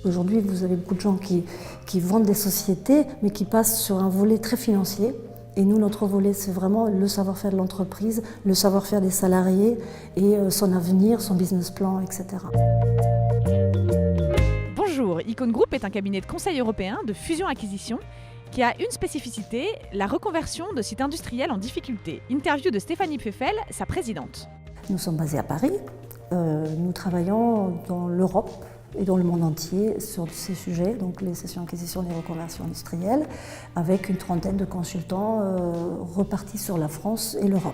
Aujourd'hui, vous avez beaucoup de gens qui vendent des sociétés, mais qui passent sur un volet très financier. Et nous, notre volet, c'est vraiment le savoir-faire de l'entreprise, le savoir-faire des salariés et son avenir, son business plan, etc. Bonjour, Icon Group est un cabinet de conseil européen de fusion-acquisition qui a une spécificité, la reconversion de sites industriels en difficulté. Interview de Stéphanie Pfeffel, sa présidente. Nous sommes basés à Paris. Nous travaillons dans l'Europe et dans le monde entier sur ces sujets, donc les cessions-acquisitions et reconversions industrielles, avec une trentaine de consultants repartis sur la France et l'Europe.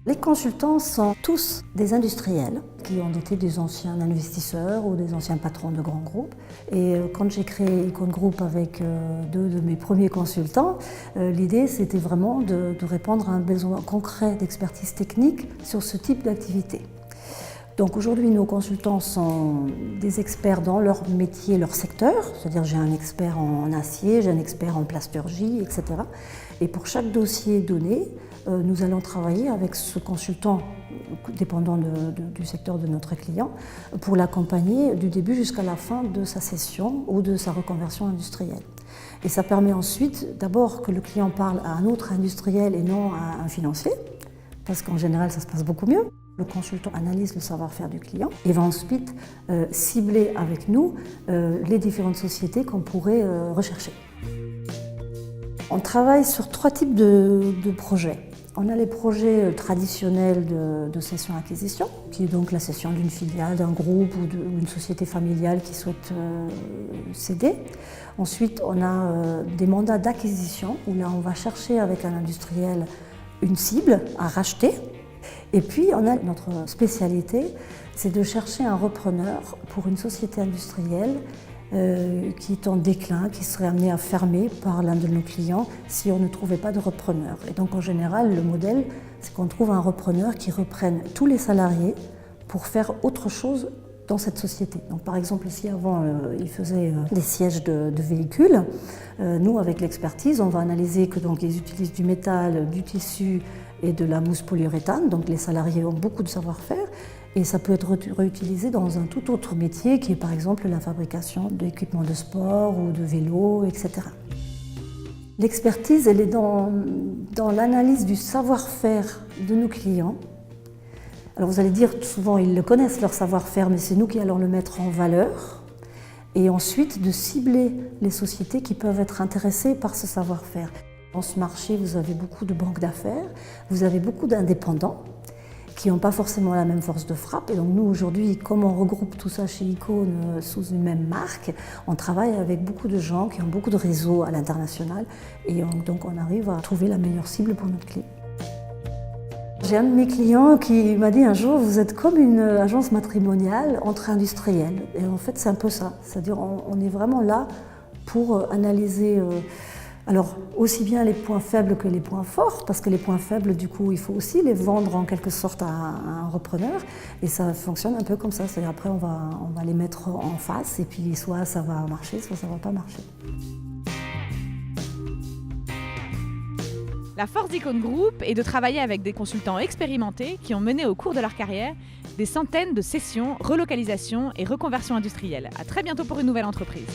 Les consultants sont tous des industriels qui ont été des anciens investisseurs ou des anciens patrons de grands groupes. Et quand j'ai créé Icon Group avec deux de mes premiers consultants, l'idée c'était vraiment de répondre à un besoin concret d'expertise technique sur ce type d'activité. Donc aujourd'hui, nos consultants sont des experts dans leur métier, leur secteur, c'est-à-dire j'ai un expert en acier, j'ai un expert en plasturgie, etc. Et pour chaque dossier donné, nous allons travailler avec ce consultant, dépendant du secteur de notre client, pour l'accompagner du début jusqu'à la fin de sa session ou de sa reconversion industrielle. Et ça permet ensuite d'abord que le client parle à un autre industriel et non à un financier, parce qu'en général, ça se passe beaucoup mieux. Le consultant analyse le savoir-faire du client et va ensuite cibler avec nous les différentes sociétés qu'on pourrait rechercher. On travaille sur trois types de projets. On a les projets traditionnels de cession-acquisition, qui est donc la cession d'une filiale, d'un groupe ou d'une société familiale qui souhaite céder. Ensuite, on a des mandats d'acquisition, où là on va chercher avec un industriel une cible à racheter. Et puis, on a notre spécialité, c'est de chercher un repreneur pour une société industrielle qui est en déclin, qui serait amenée à fermer par l'un de nos clients si on ne trouvait pas de repreneur. Et donc, en général, le modèle, c'est qu'on trouve un repreneur qui reprenne tous les salariés pour faire autre chose dans cette société. Donc, par exemple, si avant, ils faisaient des sièges de véhicules, nous, avec l'expertise, on va analyser que donc, ils utilisent du métal, du tissu, et de la mousse polyuréthane, donc les salariés ont beaucoup de savoir-faire et ça peut être réutilisé dans un tout autre métier qui est par exemple la fabrication d'équipements de sport ou de vélos, etc. L'expertise, elle est dans l'analyse du savoir-faire de nos clients. Alors vous allez dire, souvent ils le connaissent leur savoir-faire, mais c'est nous qui allons le mettre en valeur et ensuite de cibler les sociétés qui peuvent être intéressées par ce savoir-faire. Dans ce marché, vous avez beaucoup de banques d'affaires, vous avez beaucoup d'indépendants qui n'ont pas forcément la même force de frappe. Et donc nous, aujourd'hui, comme on regroupe tout ça chez Icon sous une même marque, on travaille avec beaucoup de gens qui ont beaucoup de réseaux à l'international et donc on arrive à trouver la meilleure cible pour notre client. J'ai un de mes clients qui m'a dit un jour, vous êtes comme une agence matrimoniale entre industriels. Et en fait, c'est un peu ça. C'est-à-dire on est vraiment là pour analyser alors, aussi bien les points faibles que les points forts, parce que les points faibles, du coup, il faut aussi les vendre en quelque sorte à un repreneur. Et ça fonctionne un peu comme ça. C'est-à-dire après, on va les mettre en face et puis soit ça va marcher, soit ça ne va pas marcher. La force d'Icon Group est de travailler avec des consultants expérimentés qui ont mené au cours de leur carrière des centaines de cessions, relocalisations et reconversions industrielles. À très bientôt pour une nouvelle entreprise.